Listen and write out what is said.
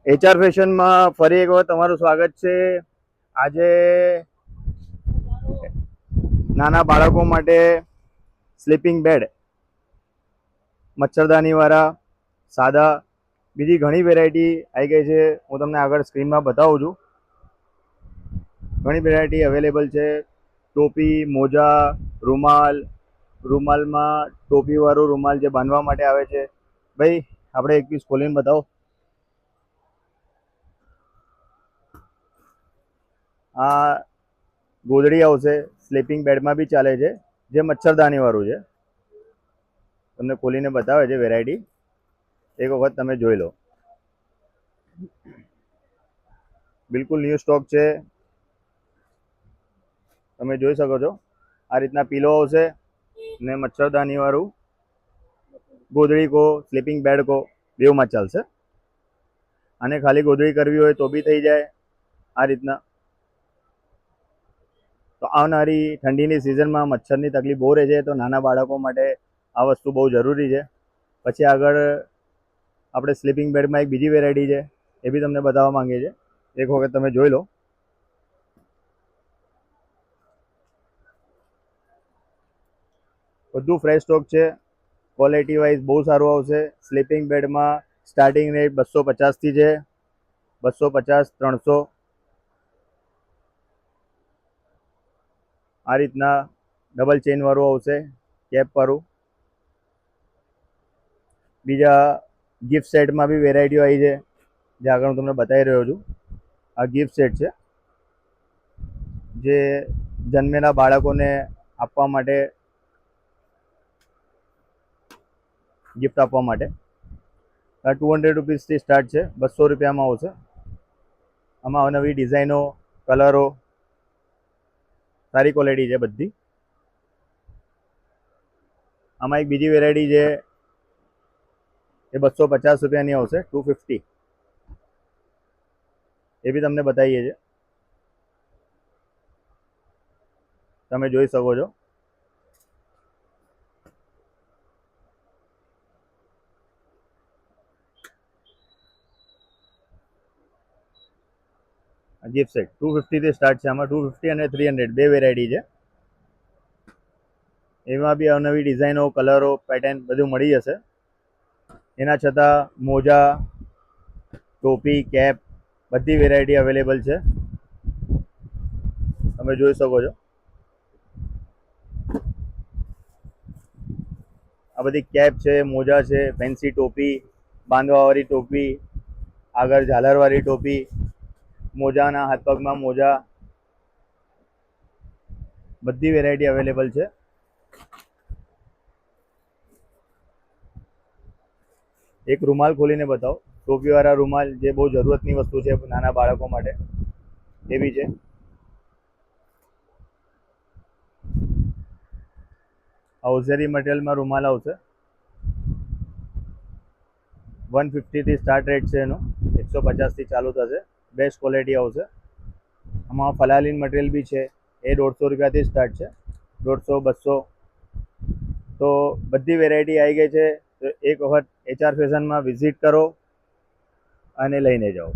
HR ફેશનમાં ફરી એક વખત તમારું સ્વાગત છે. આજે નાના બાળકો માટે સ્લીપિંગ બેડ, મચ્છરદાનીવાળા, સાદા, બીજી ઘણી વેરાયટી આવી ગઈ છે. હું તમને આગળ સ્ક્રીનમાં બતાવું છું. ઘણી વેરાયટી અવેલેબલ છે. ટોપી, મોજા, રૂમાલ, રૂમાલમાં ટોપીવાળું રૂમાલ જે બાંધવા માટે આવે છે. ભાઈ, આપણે એક પીસ ખોલીને બતાવો. આ ગોદડી આવશે, સ્લીપિંગ બેડમાં બી ચાલે છે, જે મચ્છરદાનીવાળું છે. તમને ખોલીને બતાવે છે વેરાયટી, એક વખત તમે જોઈ લો. બિલકુલ ન્યૂ સ્ટોક છે, તમે જોઈ શકો છો. આ રીતના પીલો આવશે ને મચ્છરદાનીવાળું ગોદડી કો, સ્લીપિંગ બેડ કો, બેવમાં ચાલશે. અને ખાલી ગોદડી કરવી હોય તો બી થઈ જાય આ રીતના. તો આવનારી ઠંડીની સિઝનમાં મચ્છરની તકલીફ બહુ રહે છે, તો નાના બાળકો માટે આ વસ્તુ બહુ જરૂરી છે. પછી આગળ આપણે સ્લીપિંગ બેડમાં એક બીજી વેરાયટી છે, એ બી તમને બતાવવા માંગીએ છીએ. એક વખત તમે જોઈ લો. બધું ફ્રેશ સ્ટોક છે, ક્વોલિટી વાઇઝ બહુ સારું આવશે. સ્લીપિંગ બેડમાં સ્ટાર્ટિંગ રેટ 250થી છે, 250, 300. આ રીતના ડબલ ચેઇનવાળું આવશે, કેપવાળું. બીજા ગિફ્ટ સેટમાં બી વેરાયટીઓ આવી છે, જે આગળ હું તમને બતાવી રહ્યો છું. આ ગિફ્ટ સેટ છે, જે જન્મેલા બાળકોને આપવા માટે, ગિફ્ટ આપવા માટે. આ 200 રૂપીસથી સ્ટાર્ટ છે, 200 રૂપિયામાં આવશે. આમાં અવનવી ડિઝાઇનો, કલરો, સારી ક્વોલિટી છે બધી. આમાં એક બીજી વેરાયટી છે, એ 250 રૂપિયાની આવશે, 250. એ બી તમને બતાવીએ છીએ, તમે જોઈ શકો છો. ગિફ્ટ સેટ 250થી સ્ટાર્ટ છે. આમાં 250 અને 300 બે વેરાયટી છે. એમાં બી અવનવી ડિઝાઇનો, કલરો, પેટર્ન બધું મળી જશે. એના છતાં મોજા, ટોપી, કેપ બધી વેરાયટી અવેલેબલ છે, તમે જોઈ શકો છો. આ બધી કેપ છે, મોજા છે, ફેન્સી ટોપી, બાંધવાવાળી ટોપી, આગળ ઝાલરવાળી ટોપી, મોજાના હાથ પગમાં મોજા, બધી વેરાયટી અવેલેબલ છે. એક રૂમાલ ખોલીને બતાવો, ટોપીવાળા રૂમાલ, જે બહુ જરૂરતની વસ્તુ છે નાના બાળકો માટે, એ બી છે. હોઝરી મટીરિયલમાં રૂમાલ આવશે, 150થી સ્ટાર્ટ રેટ છે એનો, 150થી ચાલુ થશે. બેસ્ટ ક્વોલિટી આવશે. આમાં ફલાલીન મટીરિયલ બી છે, એ 150 રૂપિયાથી સ્ટાર્ટ છે, 150, 200. તો બધી વેરાયટી આવી ગઈ છે. તો એક વખત એચઆર ફેશનમાં વિઝિટ કરો અને લઈને જાઓ.